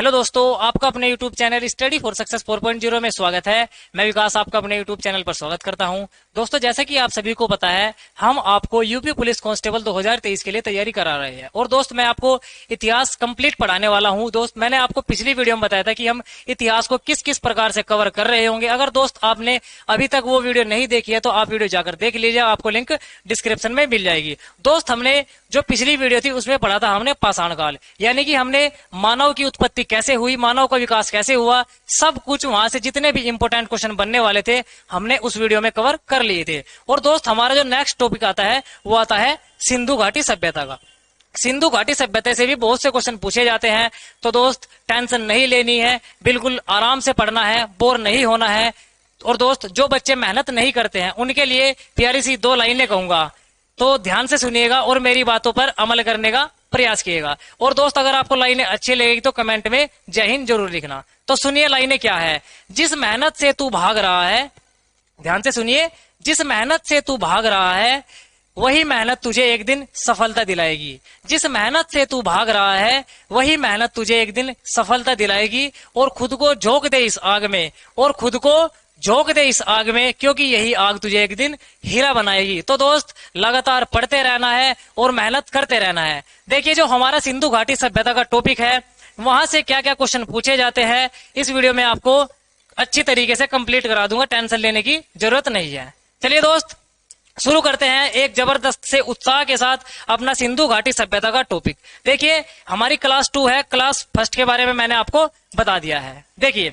Hello दोस्तों, आपका अपने YouTube channel study for success 4.0 में स्वागत है। मैं विकास आपका अपने यूट्यूब चैनल पर स्वागत करता हूं। दोस्तों, जैसा कि आप सभी को पता है, हम आपको यूपी पुलिस कांस्टेबल 2023 के लिए तैयारी करा रहे हैं। और दोस्त, मैं आपको इतिहास कंप्लीट पढ़ाने वाला हूं। दोस्त, मैंने आपको पिछली वीडियो में बताया था कि हम इतिहास को किस किस प्रकार से कवर कर रहे होंगे। अगर दोस्त आपने अभी तक वो वीडियो नहीं देखी है तो आप वीडियो जाकर देख लीजिए, आपको लिंक डिस्क्रिप्शन में मिल जाएगी। दोस्त, हमने जो पिछली वीडियो थी उसमें पढ़ा था हमने पाषाण काल, यानी कि हमने मानव की उत्पत्ति कैसे हुई, मानव का विकास कैसे हुआ, सब कुछ वहां से जितने भी इंपोर्टेंट क्वेश्चन बनने वाले थे हमने उस वीडियो में कवर कर लिए थे। और दोस्त, हमारा जो नेक्स्ट टॉपिक आता है वो आता है सिंधु घाटी सभ्यता का। सिंधु घाटी सभ्यता से भी बहुत से क्वेश्चन पूछे जाते हैं, तो दोस्त टेंशन नहीं लेनी है, बिल्कुल आराम से पढ़ना है, बोर नहीं होना है। और दोस्त, जो बच्चे मेहनत नहीं करते हैं उनके लिए प्यारी सी 2 लाइनें कहूंगा, तो ध्यान से सुनिएगा और मेरी बातों पर अमल करने का प्रयास किएगा। और दोस्त, अगर आपको लाइनें अच्छी लगेगी तो कमेंट में जय हिंद जरूर लिखना। तो सुनिए लाइनें क्या है। जिस मेहनत से तू भाग रहा है, ध्यान से सुनिए, जिस मेहनत से तू भाग रहा है वही मेहनत तुझे एक दिन सफलता दिलाएगी। जिस मेहनत से तू भाग रहा है वही मेहनत तुझे एक दिन सफलता दिलाएगी। और खुद को झोंक दे इस आग में, और खुद को झोंक दे इस आग में, क्योंकि यही आग तुझे एक दिन हीरा बनाएगी। तो दोस्त, लगातार पढ़ते रहना है और मेहनत करते रहना है। देखिए, जो हमारा सिंधु घाटी सभ्यता का टॉपिक है वहां से क्या क्या क्वेश्चन पूछे जाते हैं इस वीडियो में आपको अच्छी तरीके से कंप्लीट करा दूंगा, टेंशन लेने की जरूरत नहीं है। चलिए दोस्त, शुरू करते हैं एक जबरदस्त से उत्साह के साथ अपना सिंधु घाटी सभ्यता का टॉपिक। देखिए, हमारी क्लास 2 है, क्लास फर्स्ट के बारे में मैंने आपको बता दिया है। देखिए,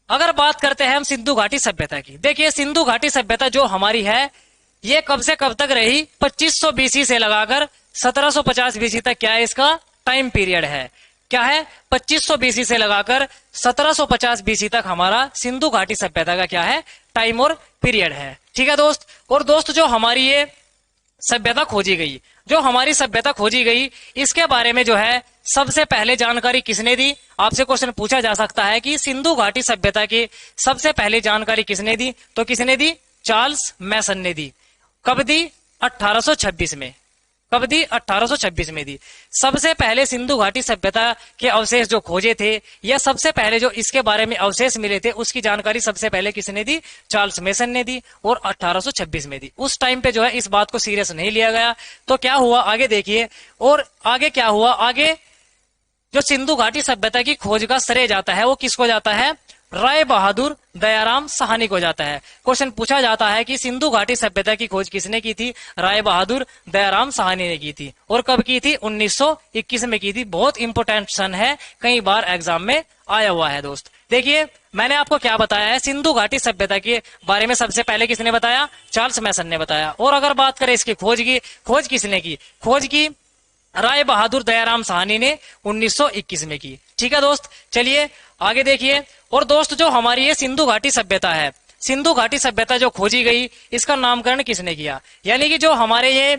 अगर बात करते हैं हम सिंधु घाटी सभ्यता की, देखिए सिंधु घाटी सभ्यता जो हमारी है ये कब से कब तक रही, 2500 बीसी से लगाकर 1750 बीसी तक। क्या है इसका टाइम पीरियड है, क्या है, 2500 बीसी से लगाकर 1750 बीसी तक हमारा सिंधु घाटी सभ्यता का क्या है, टाइम और पीरियड है। ठीक है दोस्त। और दोस्त, जो हमारी ये सभ्यता खोजी गई, जो हमारी सभ्यता खोजी गई, इसके बारे में जो है सबसे पहले जानकारी किसने दी, आपसे क्वेश्चन पूछा जा सकता है कि सिंधु घाटी सभ्यता की सबसे पहले जानकारी किसने दी, तो किसने दी, चार्ल्स मैसन ने दी। कब दी, 1826 में। कब दी, 1826 में दी। सबसे पहले सिंधु घाटी सभ्यता के अवशेष जो खोजे थे, या सबसे पहले जो इसके बारे में अवशेष मिले थे, उसकी जानकारी सबसे पहले किसने दी, चार्ल्स मैसन ने दी, और 1826 में दी। उस टाइम पे जो है इस बात को सीरियस नहीं लिया गया। तो क्या हुआ आगे देखिए, और आगे क्या हुआ, आगे जो सिंधु घाटी सभ्यता की खोज का श्रेय जाता है वो किसको जाता है, राय बहादुर दयाराम साहनी को जाता है। क्वेश्चन पूछा जाता है कि सिंधु घाटी सभ्यता की खोज किसने की थी, राय बहादुर दयाराम साहनी ने की थी। और कब की थी, 1921 में की थी। बहुत इंपोर्टेंट सन है, कई बार एग्जाम में आया हुआ है। दोस्त देखिए, मैंने आपको क्या बताया है, सिंधु घाटी सभ्यता के बारे में सबसे पहले किसने बताया, चार्ल्स मैसन ने बताया। और अगर बात करें इसकी खोज की, खोज किसने की, खोज की राय बहादुर दयाराम साहनी ने 1921 में की। ठीक है दोस्त, चलिए आगे देखिए। और दोस्त, जो हमारी ये सिंधु घाटी सभ्यता है, सिंधु घाटी सभ्यता जो खोजी गई, इसका नामकरण किसने किया, यानी कि जो हमारे ये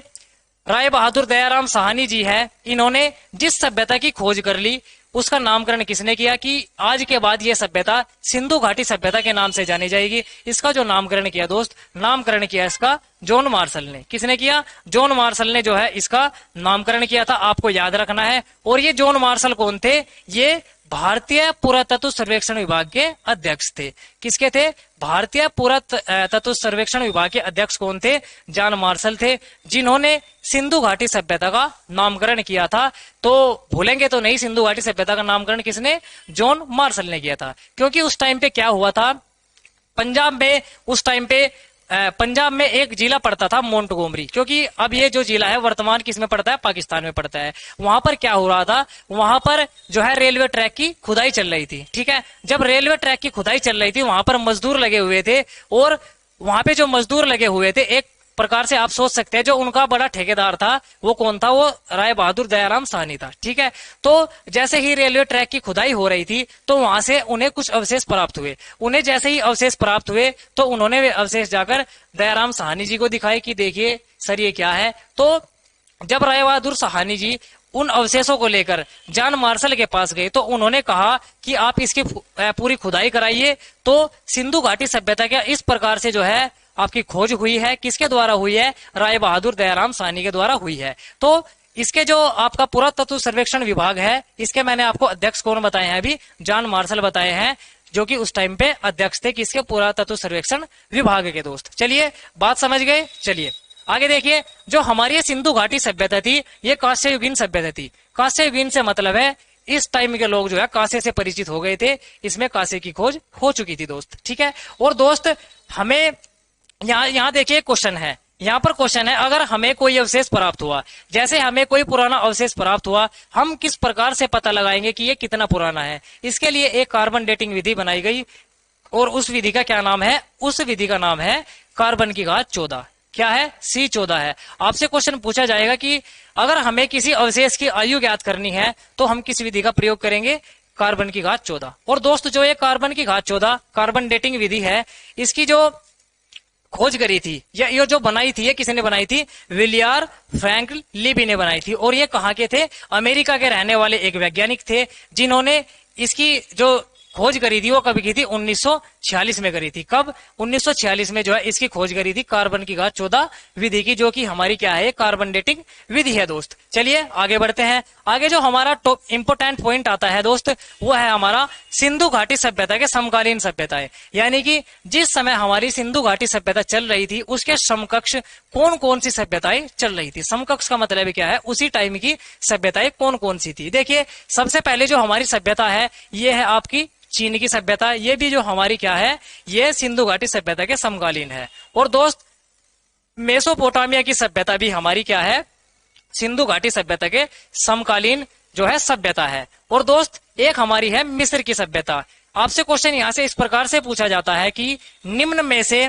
राय बहादुर दयाराम साहनी जी है, इन्होंने जिस सभ्यता की खोज कर ली उसका नामकरण किसने किया कि आज के बाद ये सभ्यता सिंधु घाटी सभ्यता के नाम से जानी जाएगी। इसका जो नामकरण किया दोस्त, नामकरण किया इसका जॉन मार्शल ने। किसने किया, जॉन मार्शल ने जो है इसका नामकरण किया था, आपको याद रखना है। और ये जॉन मार्शल कौन थे, ये भारतीय पुरातत्व सर्वेक्षण विभाग के अध्यक्ष थे। किसके थे, भारतीय पुरातत्व सर्वेक्षण विभाग के अध्यक्ष कौन थे, जॉन मार्शल थे, जिन्होंने सिंधु घाटी सभ्यता का नामकरण किया था। तो भूलेंगे तो नहीं, सिंधु घाटी सभ्यता का नामकरण किसने, जॉन मार्शल ने किया था। क्योंकि उस टाइम पे क्या हुआ था, पंजाब में उस टाइम पे पंजाब में एक जिला पड़ता था मोंटगोमरी, क्योंकि अब ये जो जिला है वर्तमान किस में पड़ता है, पाकिस्तान में पड़ता है। वहां पर क्या हो रहा था, वहां पर जो है रेलवे ट्रैक की खुदाई चल रही थी। ठीक है, जब रेलवे ट्रैक की खुदाई चल रही थी वहां पर मजदूर लगे हुए थे, और वहां पे जो मजदूर लगे हुए थे, एक प्रकार से आप सोच सकते हैं जो उनका बड़ा ठेकेदार था वो कौन था, वो राय बहादुर दयाराम साहनी था। ठीक है, तो जैसे ही रेलवे ट्रैक की खुदाई हो रही थी तो वहां से उन्हें कुछ अवशेष प्राप्त हुए। उन्हें जैसे ही अवशेष प्राप्त हुए तो उन्होंने वे अवशेष जाकर दयाराम साहनी जी को दिखाए कि देखिए सर ये क्या है। तो जब राय बहादुर साहनी जी उन अवशेषों को लेकर जॉन मार्शल के पास गए तो उन्होंने कहा कि आप इसकी पूरी खुदाई कराइए। तो सिंधु घाटी सभ्यता का इस प्रकार से जो है आपकी खोज हुई है, किसके द्वारा हुई है, राय बहादुर दयाराम साहनी के द्वारा हुई है। तो इसके जो आपका पुरातत्व सर्वेक्षण विभाग है, इसके मैंने आपको अध्यक्ष कौन बताए हैं, अभी जॉन मार्शल बताए हैं, जो कि उस टाइम पे अध्यक्ष थे किसके, पुरातत्व सर्वेक्षण विभाग के दोस्त। चलिए बात समझ गए। चलिए आगे देखिए, जो हमारी ये सिंधु घाटी सभ्यता थी, ये कांस्य युगीन सभ्यता थी। कांस्य युगीन से मतलब है इस टाइम के लोग जो है कांसे से परिचित हो गए थे, इसमें कांसे की खोज हो चुकी थी दोस्त। ठीक है, और दोस्त हमें यहाँ देखिए क्वेश्चन है, यहाँ पर क्वेश्चन है, अगर हमें कोई अवशेष प्राप्त हुआ, जैसे हमें कोई पुराना अवशेष प्राप्त हुआ, हम किस प्रकार से पता लगाएंगे कि ये कितना पुराना है। इसके लिए एक कार्बन डेटिंग विधि बनाई गई, और उस विधि का क्या नाम है, उस विधि का नाम है कार्बन की घात 14। क्या है, C14 है। आपसे क्वेश्चन पूछा जाएगा कि अगर हमें किसी अवशेष की आयु ज्ञात करनी है तो हम किस विधि का प्रयोग करेंगे, कार्बन की घात 14। और दोस्त जो ये कार्बन की घात 14 कार्बन डेटिंग विधि है, इसकी जो खोज करी थी, या ये जो बनाई थी, ये किसने बनाई थी, विलियम फ्रैंक लिबी ने बनाई थी। और ये कहाँ के थे, अमेरिका के रहने वाले एक वैज्ञानिक थे, जिन्होंने इसकी जो खोज करी थी वो कब की थी, 1946 में करी थी। कब, 1946 में जो है इसकी खोज करी थी, कार्बन की घात 14 विधि की, जो कि हमारी क्या है, कार्बन डेटिंग विधि है दोस्त। चलिए आगे बढ़ते हैं। आगे जो हमारा इंपोर्टेंट पॉइंट आता है दोस्त, वो है हमारा सिंधु घाटी सभ्यता के समकालीन सभ्यताएं। यानी कि जिस समय हमारी सिंधु घाटी सभ्यता चल रही थी, उसके समकक्ष कौन कौन सी सभ्यताएं चल रही थी। समकक्ष का मतलब क्या है, उसी टाइम की सभ्यताएं कौन कौन सी थी। देखिए सबसे पहले जो हमारी सभ्यता है, ये है आपकी चीन की सभ्यता। ये भी जो हमारी क्या है, ये सिंधु घाटी सभ्यता के समकालीन है। और दोस्त मेसोपोटामिया की सभ्यता भी हमारी क्या है, सिंधु घाटी सभ्यता के समकालीन जो है सभ्यता है। और दोस्त एक हमारी है मिस्र की सभ्यता। आपसे क्वेश्चन यहां से इस प्रकार से पूछा जाता है कि निम्न में से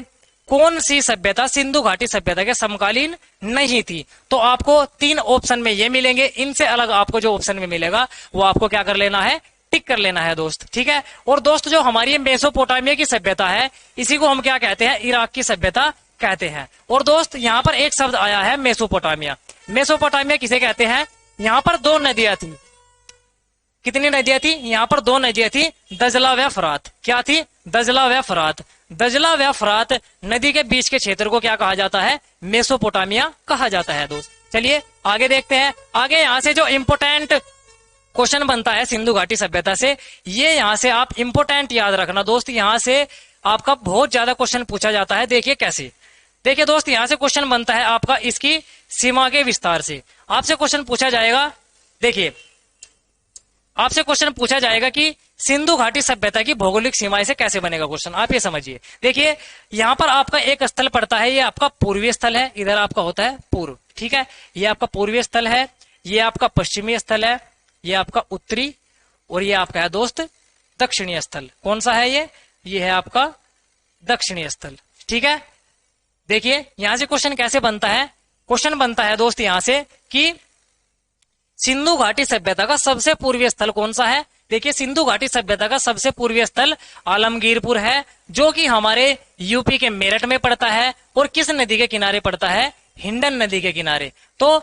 कौन सी सभ्यता सिंधु घाटी सभ्यता के समकालीन नहीं थी। तो आपको 3 ऑप्शन में ये मिलेंगे, इनसे अलग आपको जो ऑप्शन में मिलेगा वो आपको क्या कर लेना है, टिक कर लेना है दोस्त। ठीक है, और दोस्त जो हमारी मेसोपोटामिया की सभ्यता है, इसी को हम क्या कहते हैं, इराक की सभ्यता कहते हैं। और दोस्त यहाँ पर एक शब्द आया है मेसोपोटामिया। मेसोपोटामिया किसे कहते हैं, यहाँ पर 2 नदियां थी। कितनी नदियां थी, यहाँ पर 2 नदियां थी, दजला व फरात। क्या थी, दजला व फरात। दजला व फरात नदी के बीच के क्षेत्र को क्या कहा जाता है, मेसोपोटामिया कहा जाता है दोस्त। चलिए आगे देखते हैं। आगे यहाँ से जो इम्पोर्टेंट क्वेश्चन बनता है सिंधु घाटी सभ्यता से, ये यहाँ से आप इंपोर्टेंट याद रखना दोस्त, यहाँ से आपका बहुत ज्यादा क्वेश्चन पूछा जाता है। देखिए कैसे, देखिए दोस्त यहाँ से क्वेश्चन बनता है आपका इसकी सीमा के विस्तार से। आपसे क्वेश्चन पूछा जाएगा, देखिए आपसे क्वेश्चन पूछा जाएगा कि सिंधु घाटी सभ्यता की भौगोलिक सीमाएं से कैसे बनेगा क्वेश्चन, आप ये समझिए। देखिए यहाँ पर आपका एक स्थल पड़ता है, ये आपका पूर्वीय स्थल है, इधर आपका होता है पूर्व। ठीक है, ये आपका पूर्वीय स्थल है, ये आपका पश्चिमी स्थल है, ये आपका उत्तरी, और ये आपका है दोस्त दक्षिणी स्थल। कौन सा है ये है आपका दक्षिणी स्थल। ठीक है, देखिए यहां से क्वेश्चन कैसे बनता है, क्वेश्चन बनता है दोस्त यहां से कि सिंधु घाटी सभ्यता का सबसे पूर्वीय स्थल कौन सा है। देखिए सिंधु घाटी सभ्यता का सबसे पूर्वीय स्थल आलमगीरपुर है, जो कि हमारे यूपी के मेरठ में पड़ता है। और किस नदी के किनारे पड़ता है, हिंडन नदी के किनारे। तो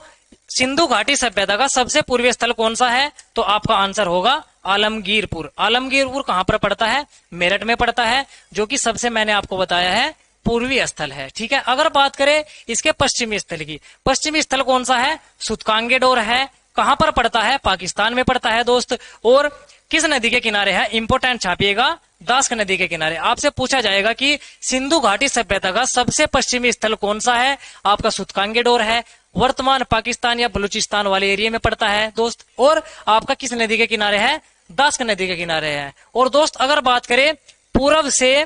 सिंधु घाटी सभ्यता का सबसे पूर्वीय स्थल कौन सा है, तो आपका आंसर होगा आलमगीरपुर। आलमगीरपुर कहां पर पड़ता है, मेरठ में पड़ता है, जो कि सबसे मैंने आपको बताया है पूर्वी स्थल है। ठीक है, अगर बात करें इसके पश्चिमी स्थल की, पश्चिमी स्थल कौन सा है, सुतकांगेडोर है। कहां पर पड़ता है, पाकिस्तान में पड़ता है दोस्त। और किस नदी के किनारे है, इंपोर्टेंट छापिएगा, दास्क नदी के किनारे। आपसे पूछा जाएगा कि सिंधु घाटी सभ्यता का सबसे पश्चिमी स्थल कौन सा है, आपका सुतकांगेडोर है, वर्तमान पाकिस्तान या बलूचिस्तान वाले एरिया में पड़ता है दोस्त। और आपका किस नदी के किनारे है, दास्क नदी के किनारे है। और दोस्त अगर बात करें पूर्व से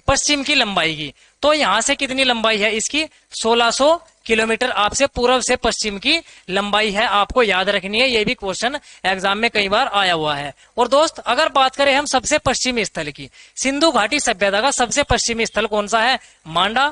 पश्चिम की लंबाई की, तो यहां से कितनी लंबाई है इसकी, 1600 किलोमीटर आपसे पूर्व से पश्चिम की लंबाई है, आपको याद रखनी है। ये भी क्वेश्चन एग्जाम में कई बार आया हुआ है। और दोस्त अगर बात करें हम सबसे पश्चिमी स्थल की, सिंधु घाटी सभ्यता का सबसे पश्चिमी स्थल कौन सा है, मांडा।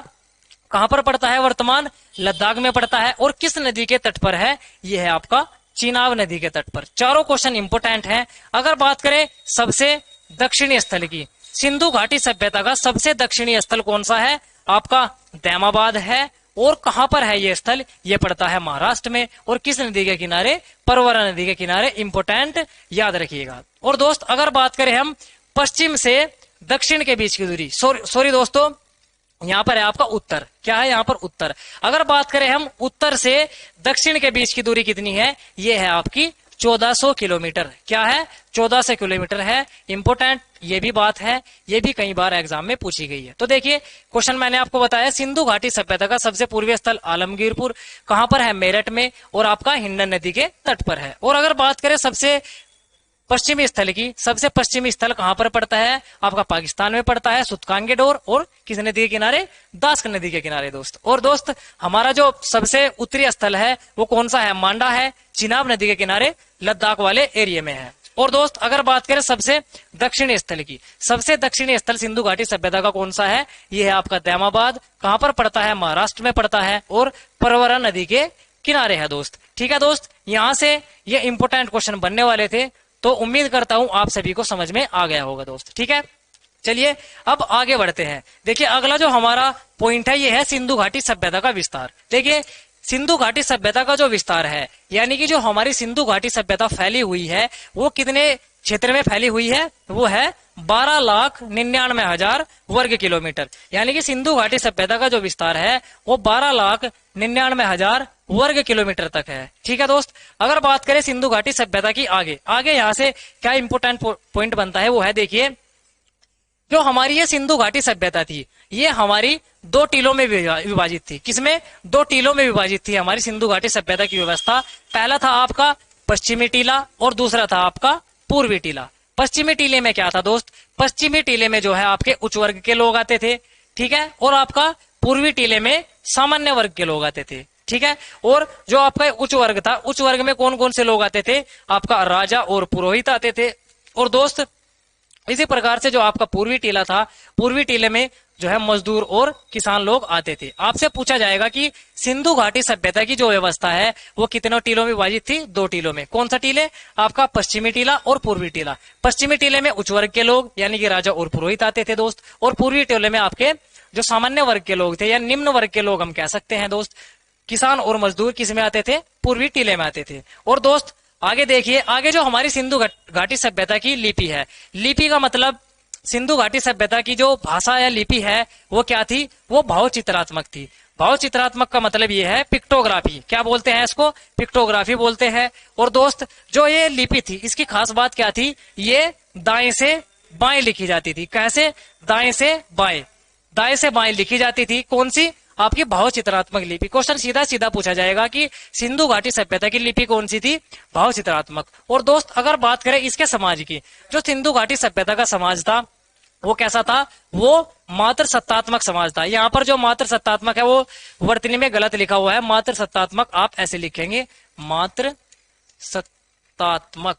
कहां पर पड़ता है, वर्तमान लद्दाख में पड़ता है। और किस नदी के तट पर है, यह है आपका चिनाब नदी के तट पर। चारों क्वेश्चन इंपोर्टेंट हैं। अगर बात करें सबसे दक्षिणी स्थल की, सिंधु घाटी सभ्यता का सबसे दक्षिणी स्थल कौन सा है, आपका दैमाबाद है। और कहां पर है ये स्थल, ये पड़ता है महाराष्ट्र में। और किस नदी के किनारे, परवरा नदी के किनारे। इंपोर्टेंट याद रखिएगा। और दोस्त अगर बात करें हम पश्चिम से दक्षिण के बीच की दूरी, सॉरी दोस्तों, यहाँ पर है आपका उत्तर। क्या है यहाँ पर? उत्तर। अगर बात करें हम उत्तर से दक्षिण के बीच की दूरी कितनी है, ये है आपकी 1400 किलोमीटर। क्या है? 1400 किलोमीटर है। इंपोर्टेंट ये भी बात है, ये भी कई बार एग्जाम में पूछी गई है। तो देखिए क्वेश्चन मैंने आपको बताया, सिंधु घाटी सभ्यता का सबसे पूर्वी स्थल आलमगीरपुर कहां पर है? मेरठ में, और आपका हिंडन नदी के तट पर है। और अगर बात करें सबसे पश्चिमी स्थल की, सबसे पश्चिमी स्थल कहां पर पड़ता है? आपका पाकिस्तान में पड़ता है, सुतकांगे डोर, और किस नदी के किनारे? दास्क नदी के किनारे दोस्त। और दोस्त हमारा जो सबसे उत्तरी स्थल है वो कौन सा है? मांडा है, चिनाब नदी के किनारे लद्दाख वाले एरिया में है। और दोस्त अगर बात करें सबसे दक्षिणी स्थल की, सबसे दक्षिणी स्थल सिंधु घाटी सभ्यता का कौन सा है? ये है आपका दैमाबाद। कहां पर पड़ता है? महाराष्ट्र में पड़ता है, और परवरा नदी के किनारे है दोस्त। ठीक है दोस्त, यहां से ये इंपोर्टेंट क्वेश्चन बनने वाले थे, तो उम्मीद करता हूं आप सभी को समझ में आ गया होगा दोस्त। ठीक है, चलिए अब आगे बढ़ते हैं। देखिए अगला जो हमारा पॉइंट है ये है सिंधु घाटी सभ्यता का विस्तार। देखिए सिंधु घाटी सभ्यता का जो विस्तार है, यानी कि जो हमारी सिंधु घाटी सभ्यता फैली हुई है वो कितने क्षेत्र में फैली हुई है? वो है 12,99,000 वर्ग किलोमीटर। यानी कि सिंधु घाटी सभ्यता का जो विस्तार है वो 12,99,000 वर्ग किलोमीटर तक है। ठीक है दोस्त, अगर बात करें सिंधु घाटी सभ्यता की आगे आगे यहाँ से क्या इंपोर्टेंट पॉइंट बनता है वो है, देखिए जो हमारी ये सिंधु घाटी सभ्यता थी ये हमारी 2 टीलों में विभाजित थी। किसमें? 2 टीलों में विभाजित थी हमारी सिंधु घाटी सभ्यता की व्यवस्था। पहला था आपका पश्चिमी टीला और दूसरा था आपका पूर्वी टीला। पश्चिमी टीले में क्या था दोस्त? पश्चिमी टीले में जो है आपके उच्च वर्ग के लोग आते थे, ठीक है, और आपका पूर्वी टीले में सामान्य वर्ग के लोग आते थे। ठीक है, और जो आपका उच्च वर्ग था, उच्च वर्ग में कौन कौन से लोग आते थे? आपका राजा और पुरोहित आते थे। और दोस्त इसी प्रकार से जो आपका पूर्वी टीला था, पूर्वी टीले में जो है मजदूर और किसान लोग आते थे। आपसे पूछा जाएगा कि सिंधु घाटी सभ्यता की जो व्यवस्था है वो कितने टीलों में विभाजित थी? 2 टीलों में। कौन सा टीले? आपका पश्चिमी टीला और पूर्वी टीला। पश्चिमी टीले में उच्च वर्ग के लोग यानी कि राजा और पुरोहित आते थे दोस्त, और पूर्वी टीले में आपके जो सामान्य वर्ग के लोग थे या निम्न वर्ग के लोग हम कह सकते हैं दोस्त, किसान और मजदूर किस में आते थे? पूर्वी टीले में आते थे। और दोस्त आगे देखिए, आगे जो हमारी सिंधु घाटी सभ्यता की लिपि है, लिपि का मतलब सिंधु घाटी सभ्यता की जो भाषा या लिपि है वो क्या थी? वो भावचित्रात्मक थी। भावचित्रात्मक का मतलब ये है पिक्टोग्राफी। क्या बोलते हैं इसको? पिक्टोग्राफी बोलते हैं। और दोस्त जो ये लिपि थी इसकी खास बात क्या थी? ये दाएं से बाएं लिखी जाती थी। कैसे? दाएं से बाएं, दाएं से बाएं लिखी जाती थी। कौन सी? आपकी भावचित्रात्मक लिपि। क्वेश्चन सीधा सीधा पूछा जाएगा कि सिंधु घाटी सभ्यता की लिपि कौन सी थी? भावचित्रात्मक। और दोस्त अगर बात करें इसके समाज की, जो सिंधु घाटी सभ्यता का समाज था वो कैसा था? वो मात्र सत्तात्मक समाज था। यहाँ पर जो मात्र सत्तात्मक है वो वर्तनी में गलत लिखा हुआ है। मात्र सत्तात्मक आप ऐसे लिखेंगे, मात्र सत्तात्मक।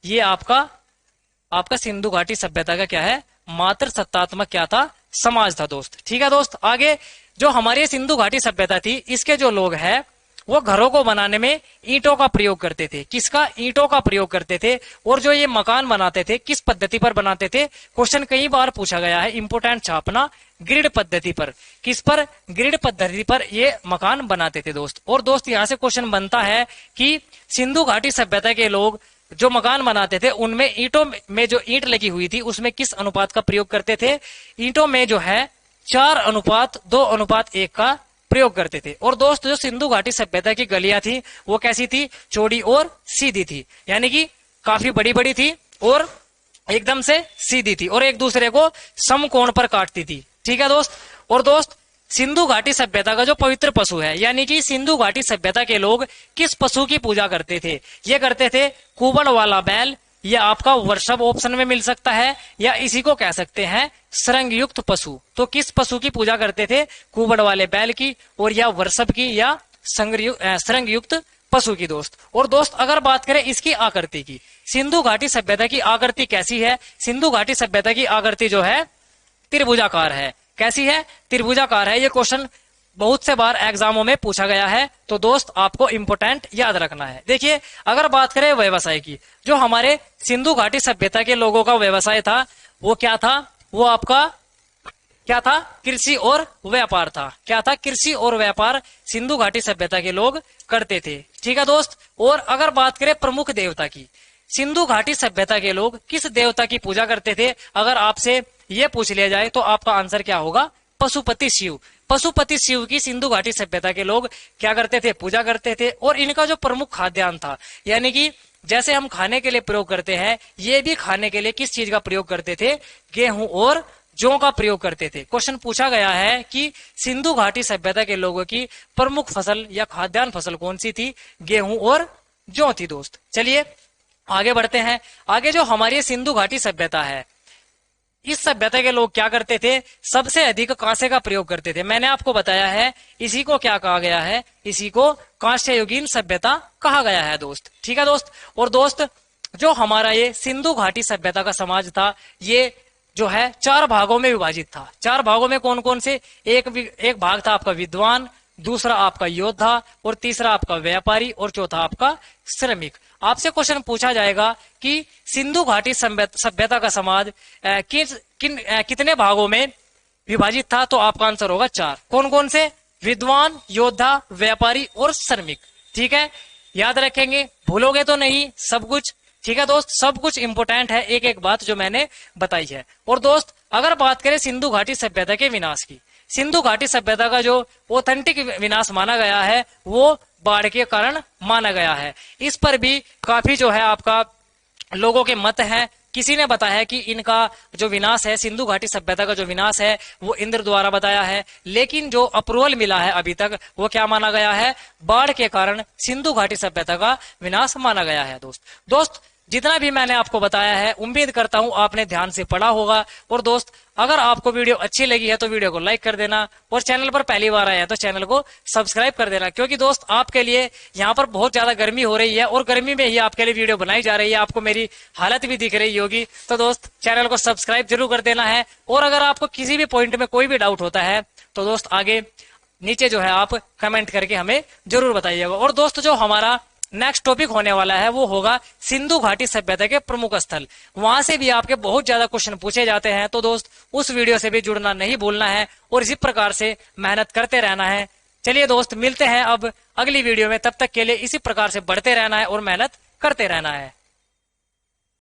ये आपका सिंधु घाटी सभ्यता का क्या है? मात्र सत्तात्मक क्या था? समाज था दोस्त। ठीक है दोस्त, आगे जो हमारी सिंधु घाटी सभ्यता थी इसके जो लोग हैं वो घरों को बनाने में ईंटों का प्रयोग करते थे। किसका? ईंटों का प्रयोग करते थे। और जो ये मकान बनाते थे किस पद्धति पर बनाते थे? क्वेश्चन कई बार पूछा गया है, इंपोर्टेंट छापना, ग्रिड पद्धति पर। किस पर? ग्रिड पद्धति पर ये मकान बनाते थे दोस्त। और दोस्त यहाँ से क्वेश्चन बनता है कि सिंधु घाटी सभ्यता के लोग जो मकान बनाते थे उनमें ईंटों में जो ईंट लगी हुई थी उसमें किस अनुपात का प्रयोग करते थे? ईंटों में जो है 4:2:1 का प्रयोग करते थे। और दोस्त जो सिंधु घाटी सभ्यता की गलियां थी वो कैसी थी? चौड़ी और सीधी थी, यानी कि काफी बड़ी बड़ी थी और एकदम से सीधी थी और एक दूसरे को समकोण पर काटती थी। ठीक है दोस्त। और दोस्त सिंधु घाटी सभ्यता का जो पवित्र पशु है, यानी कि सिंधु घाटी सभ्यता के लोग किस पशु की पूजा करते थे? ये करते थे कुबड़ वाला बैल, ये आपका वर्षभ ऑप्शन में मिल सकता है, या इसी को कह सकते हैं सरंग युक्त पशु। तो किस पशु की पूजा करते थे? कुबड़ वाले बैल की, और या वर्षभ की, या सरंग युक्त पशु की दोस्त। और दोस्त अगर बात करें इसकी आकृति की, सिंधु घाटी सभ्यता की आकृति कैसी है? सिंधु घाटी सभ्यता की आकृति जो है त्रिभुजाकार है। कैसी है? त्रिभुजाकार है। ये क्वेश्चन बहुत से बार एग्जामों में पूछा गया है, तो दोस्त आपको इंपोर्टेंट याद रखना है। देखिए अगर बात करें व्यवसाय की, जो हमारे सिंधु घाटी सभ्यता के लोगों का व्यवसाय था वो क्या था? वो आपका क्या था? कृषि और व्यापार था। क्या था? कृषि और व्यापार सिंधु घाटी सभ्यता के लोग करते थे। ठीक है दोस्त। और अगर बात करें प्रमुख देवता की, सिंधु घाटी सभ्यता के लोग किस देवता की पूजा करते थे? अगर आपसे ये पूछ लिया जाए तो आपका आंसर क्या होगा? पशुपति शिव। पशुपति शिव की सिंधु घाटी सभ्यता के लोग क्या करते थे, पूजा करते थे। और इनका जो प्रमुख खाद्यान्न था, यानी कि जैसे हम खाने के लिए प्रयोग करते हैं, ये भी खाने के लिए किस चीज का प्रयोग करते थे, गेहूं और जौ का प्रयोग करते थे। क्वेश्चन पूछा गया है कि सिंधु घाटी सभ्यता के लोगों की प्रमुख फसल या खाद्यान्न फसल कौन सी थी, गेहूं और जौ थी दोस्त। चलिए आगे बढ़ते हैं। आगे जो हमारी सिंधु घाटी सभ्यता है, इस सभ्यता के लोग क्या करते थे, सबसे अधिक कांसे का प्रयोग करते थे। मैंने आपको बताया है इसी को क्या कहा गया है, इसी को कांस्य युगीन सभ्यता कहा गया है दोस्त। ठीक है दोस्त। और दोस्त जो हमारा ये सिंधु घाटी सभ्यता का समाज था, ये जो है 4 भागों में विभाजित था। 4 भागों में कौन कौन से, एक भाग था आपका विद्वान, दूसरा आपका योद्धा, और तीसरा आपका व्यापारी, और चौथा आपका श्रमिक। आपसे क्वेश्चन पूछा जाएगा कि सिंधु घाटी सभ्यता का समाज कितने भागों में विभाजित था, तो आपका आंसर होगा 4। कौन कौन से, विद्वान, योद्धा, व्यापारी और श्रमिक। ठीक है, याद रखेंगे, भूलोगे तो नहीं सब कुछ। ठीक है दोस्त, सब कुछ इंपोर्टेंट है, एक एक बात जो मैंने बताई है। और दोस्त अगर बात करें सिंधु घाटी सभ्यता के विनाश की, सिंधु घाटी सभ्यता का जो ऑथेंटिक विनाश माना गया है वो बाढ़ के कारण माना गया है। इस पर भी काफी जो है आपका लोगों के मत हैं। किसी ने बताया कि इनका जो विनाश है, सिंधु घाटी सभ्यता का जो विनाश है वो इंद्र द्वारा बताया है, लेकिन जो अप्रूवल मिला है अभी तक वो क्या माना गया है, बाढ़ के कारण सिंधु घाटी सभ्यता का विनाश माना गया है दोस्त जितना भी मैंने आपको बताया है उम्मीद करता हूं आपने ध्यान से पढ़ा होगा। और दोस्त अगर आपको वीडियो अच्छी लगी है तो वीडियो को लाइक कर देना, और चैनल पर पहली बार आए हैं तो चैनल को सब्सक्राइब कर देना, क्योंकि दोस्त आपके लिए यहाँ पर बहुत ज्यादा गर्मी हो रही है और गर्मी में ही आपके लिए वीडियो बनाई जा रही है। आपको मेरी हालत भी दिख रही होगी, तो दोस्त चैनल को सब्सक्राइब जरूर कर देना है। और अगर आपको किसी भी पॉइंट में कोई भी डाउट होता है तो दोस्त आगे नीचे जो है आप कमेंट करके हमें जरूर बताइएगा। और दोस्त जो हमारा नेक्स्ट टॉपिक होने वाला है वो होगा सिंधु घाटी सभ्यता के प्रमुख स्थल। वहां से भी आपके बहुत ज्यादा क्वेश्चन पूछे जाते हैं, तो दोस्त उस वीडियो से भी जुड़ना नहीं भूलना है और इसी प्रकार से मेहनत करते रहना है। चलिए दोस्त मिलते हैं अब अगली वीडियो में, तब तक के लिए इसी प्रकार से बढ़ते रहना है और मेहनत करते रहना है।